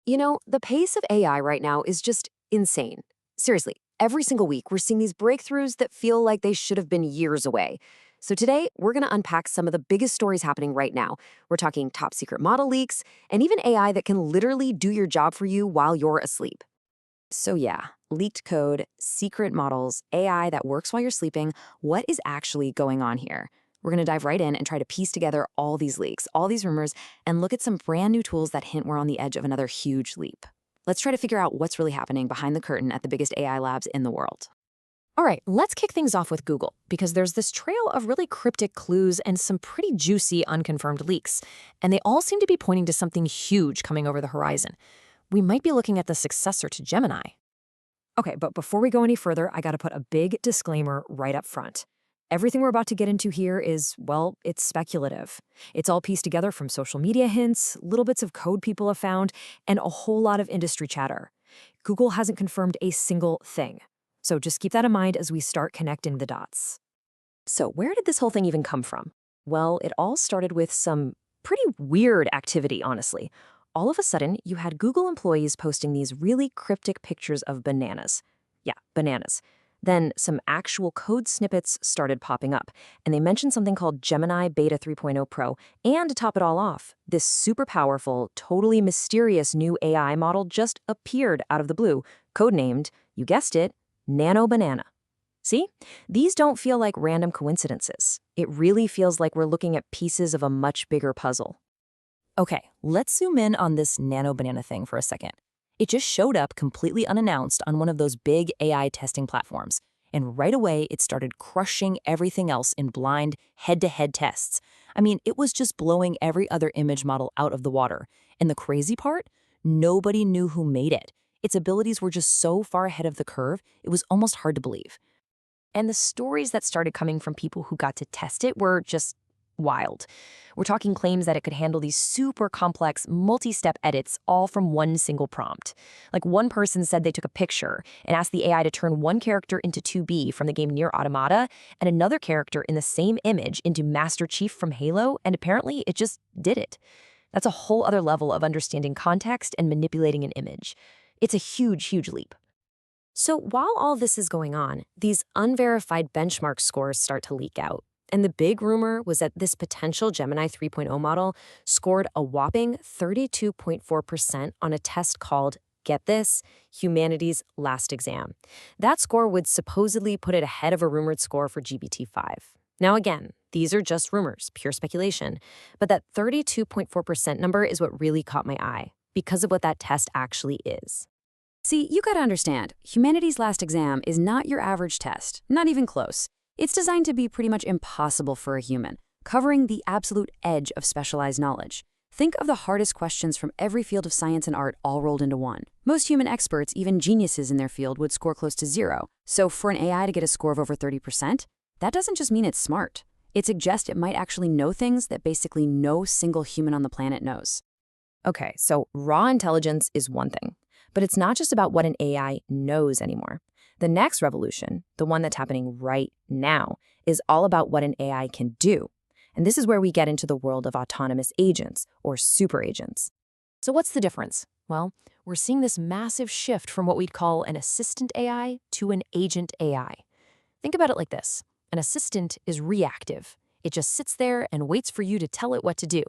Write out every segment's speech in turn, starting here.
The pace of AI right now is just insane. Seriously, every single week we're seeing these breakthroughs that feel like they should have been years away. So today, we're going to unpack some of the biggest stories happening right now. We're talking top secret model leaks, and even AI that can literally do your job for you while you're asleep. So yeah, leaked code, secret models, AI that works while you're sleeping, what is actually going on here? We're going to dive right in and try to piece together all these leaks, all these rumors, and look at some brand new tools that hint we're on the edge of another huge leap. Let's try to figure out what's really happening behind the curtain at the biggest AI labs in the world. All right, let's kick things off with Google, because there's this trail of really cryptic clues and some pretty juicy unconfirmed leaks, and they all seem to be pointing to something huge coming over the horizon. We might be looking at the successor to Gemini. Okay, but before we go any further, I gotta put a big disclaimer right up front. Everything we're about to get into here is, well, it's speculative. It's all pieced together from social media hints, little bits of code people have found, and a whole lot of industry chatter. Google hasn't confirmed a single thing. So just keep that in mind as we start connecting the dots. So where did this whole thing even come from? Well, it all started with some pretty weird activity, honestly. All of a sudden, you had Google employees posting these really cryptic pictures of bananas. Yeah, bananas. Then some actual code snippets started popping up, and they mentioned something called Gemini Beta 3.0 Pro, and to top it all off, this super powerful, totally mysterious new AI model just appeared out of the blue, codenamed, you guessed it, Nano Banana. See? These don't feel like random coincidences. It really feels like we're looking at pieces of a much bigger puzzle. Okay, let's zoom in on this Nano Banana thing for a second. It just showed up completely unannounced on one of those big AI testing platforms, and right away it started crushing everything else in blind, head-to-head tests. I mean, it was just blowing every other image model out of the water. And the crazy part? Nobody knew who made it. Its abilities were just so far ahead of the curve, it was almost hard to believe. And the stories that started coming from people who got to test it were just wild. We're talking claims that it could handle these super complex, multi-step edits all from one single prompt. Like one person said they took a picture and asked the AI to turn one character into 2B from the game Nier Automata and another character in the same image into Master Chief from Halo, and apparently it just did it. That's a whole other level of understanding context and manipulating an image. It's a huge, huge leap. So while all this is going on, these unverified benchmark scores start to leak out. And the big rumor was that this potential Gemini 3.0 model scored a whopping 32.4% on a test called, get this, Humanity's Last Exam. That score would supposedly put it ahead of a rumored score for GPT-5. Now again, these are just rumors, pure speculation. But that 32.4% number is what really caught my eye, because of what that test actually is. See, you gotta understand, Humanity's Last Exam is not your average test, not even close. It's designed to be pretty much impossible for a human, covering the absolute edge of specialized knowledge. Think of the hardest questions from every field of science and art all rolled into one. Most human experts, even geniuses in their field, would score close to zero. So for an AI to get a score of over 30%, that doesn't just mean it's smart. It suggests it might actually know things that basically no single human on the planet knows. Okay, so raw intelligence is one thing, but it's not just about what an AI knows anymore. The next revolution, the one that's happening right now, is all about what an AI can do. And this is where we get into the world of autonomous agents, or super agents. So what's the difference? Well, we're seeing this massive shift from what we'd call an assistant AI to an agent AI. Think about it like this. An assistant is reactive. It just sits there and waits for you to tell it what to do.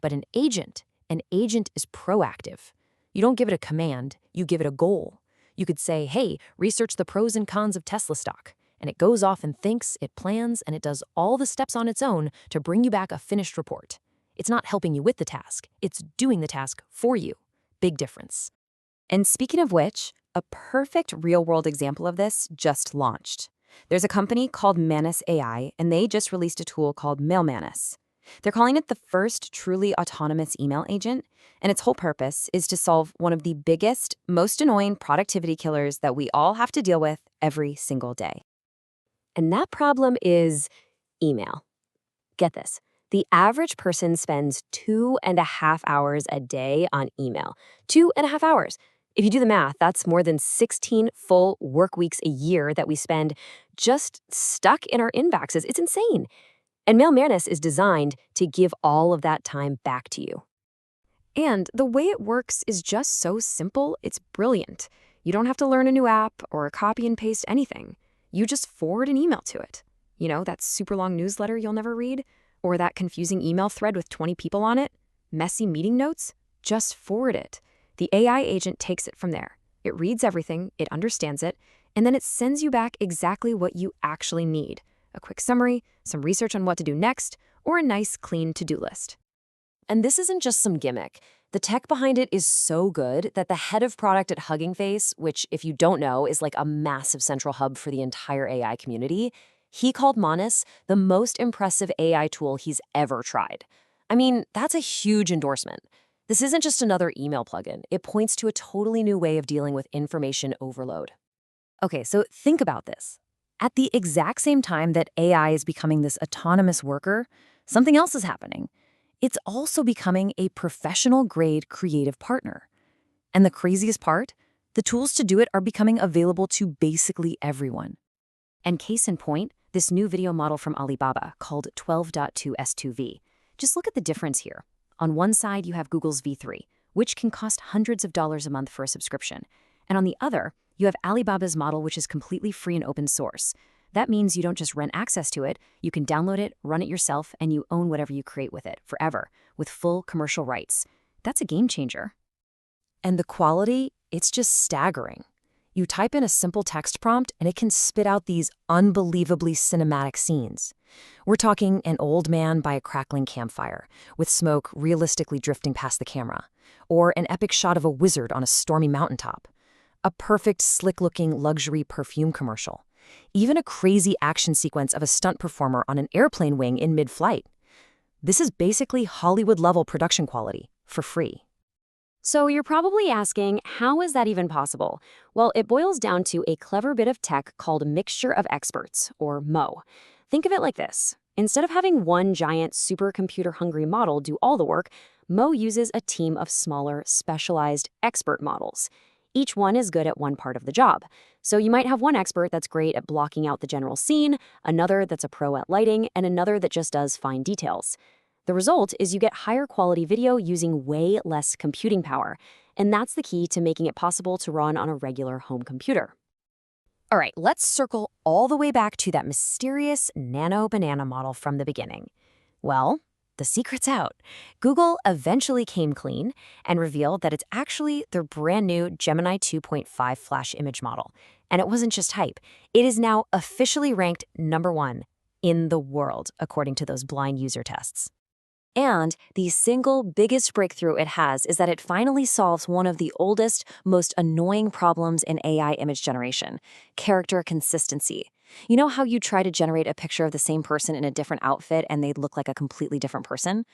But an agent is proactive. You don't give it a command, you give it a goal. You could say, hey, research the pros and cons of Tesla stock. And it goes off and thinks, it plans, and it does all the steps on its own to bring you back a finished report. It's not helping you with the task, it's doing the task for you. Big difference. And speaking of which, a perfect real-world example of this just launched. There's a company called Manus AI, and they just released a tool called MailManus. They're calling it the first truly autonomous email agent, and its whole purpose is to solve one of the biggest, most annoying productivity killers that we all have to deal with every single day. And that problem is email. Get this. The average person spends 2.5 hours a day on email. 2.5 hours. If you do the math, that's more than 16 full work weeks a year that we spend just stuck in our inboxes. It's insane. And Mail Manus is designed to give all of that time back to you. And the way it works is just so simple, it's brilliant. You don't have to learn a new app or copy and paste anything. You just forward an email to it. You know, that super long newsletter you'll never read? Or that confusing email thread with 20 people on it? Messy meeting notes? Just forward it. The AI agent takes it from there. It reads everything, it understands it, and then it sends you back exactly what you actually need. A quick summary, some research on what to do next, or a nice, clean to-do list. And this isn't just some gimmick. The tech behind it is so good that the head of product at Hugging Face, which, if you don't know, is like a massive central hub for the entire AI community, he called Manis the most impressive AI tool he's ever tried. I mean, that's a huge endorsement. This isn't just another email plugin. It points to a totally new way of dealing with information overload. Okay, so think about this. At the exact same time that AI is becoming this autonomous worker, something else is happening. It's also becoming a professional-grade creative partner. And the craziest part? The tools to do it are becoming available to basically everyone. And case in point, this new video model from Alibaba called 12.2S2V. Just look at the difference here. On one side, you have Google's V3, which can cost hundreds of dollars a month for a subscription. And on the other, you have Alibaba's model, which is completely free and open source. That means you don't just rent access to it, you can download it, run it yourself, and you own whatever you create with it, forever, with full commercial rights. That's a game changer. And the quality, it's just staggering. You type in a simple text prompt, and it can spit out these unbelievably cinematic scenes. We're talking an old man by a crackling campfire, with smoke realistically drifting past the camera, or an epic shot of a wizard on a stormy mountaintop, a perfect, slick-looking luxury perfume commercial, even a crazy action sequence of a stunt performer on an airplane wing in mid-flight. This is basically Hollywood-level production quality, for free. So you're probably asking, how is that even possible? Well, it boils down to a clever bit of tech called Mixture of Experts, or MO. Think of it like this. Instead of having one giant supercomputer-hungry model do all the work, Mo uses a team of smaller, specialized expert models. Each one is good at one part of the job. So you might have one expert that's great at blocking out the general scene, another that's a pro at lighting, and another that just does fine details. The result is you get higher quality video using way less computing power, and that's the key to making it possible to run on a regular home computer. All right, let's circle all the way back to that mysterious nano banana model from the beginning. Well, the secret's out. Google eventually came clean and revealed that it's actually their brand new Gemini 2.5 flash image model. And it wasn't just hype. It is now officially ranked #1 in the world, according to those blind user tests. And the single biggest breakthrough it has is that it finally solves one of the oldest, most annoying problems in AI image generation: character consistency. You know how you try to generate a picture of the same person in a different outfit and they'd look like a completely different person?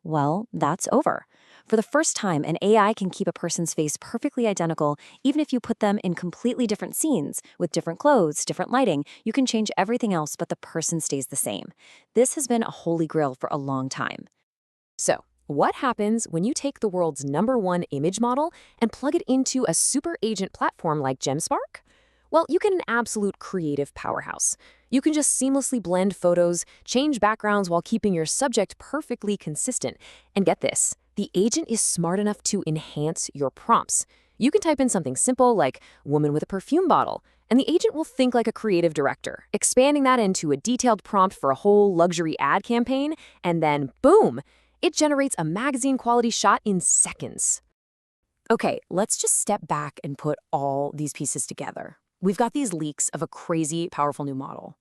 Well, that's over. For the first time, an AI can keep a person's face perfectly identical, even if you put them in completely different scenes, with different clothes, different lighting. You can change everything else, but the person stays the same. This has been a holy grail for a long time. So, what happens when you take the world's #1 image model and plug it into a super agent platform like GemSpark? Well, you get an absolute creative powerhouse. You can just seamlessly blend photos, change backgrounds while keeping your subject perfectly consistent. And get this, the agent is smart enough to enhance your prompts. You can type in something simple like "woman with a perfume bottle," and the agent will think like a creative director, expanding that into a detailed prompt for a whole luxury ad campaign, and then boom! It generates a magazine-quality shot in seconds. Okay, let's just step back and put all these pieces together. We've got these leaks of a crazy, powerful new model.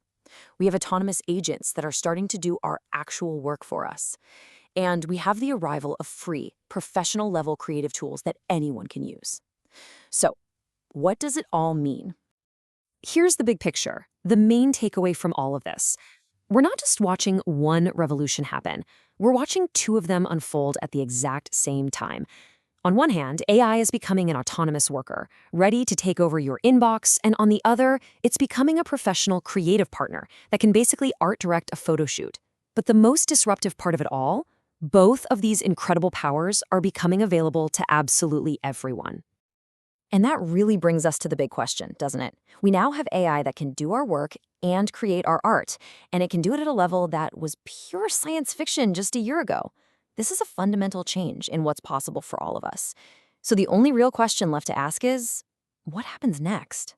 We have autonomous agents that are starting to do our actual work for us. And we have the arrival of free, professional-level creative tools that anyone can use. So, what does it all mean? Here's the big picture, the main takeaway from all of this. We're not just watching one revolution happen. We're watching two of them unfold at the exact same time. On one hand, AI is becoming an autonomous worker, ready to take over your inbox, and on the other, it's becoming a professional creative partner that can basically art direct a photo shoot. But the most disruptive part of it all, both of these incredible powers are becoming available to absolutely everyone. And that really brings us to the big question, doesn't it? We now have AI that can do our work and create our art, and it can do it at a level that was pure science fiction just a year ago. This is a fundamental change in what's possible for all of us. So the only real question left to ask is, what happens next?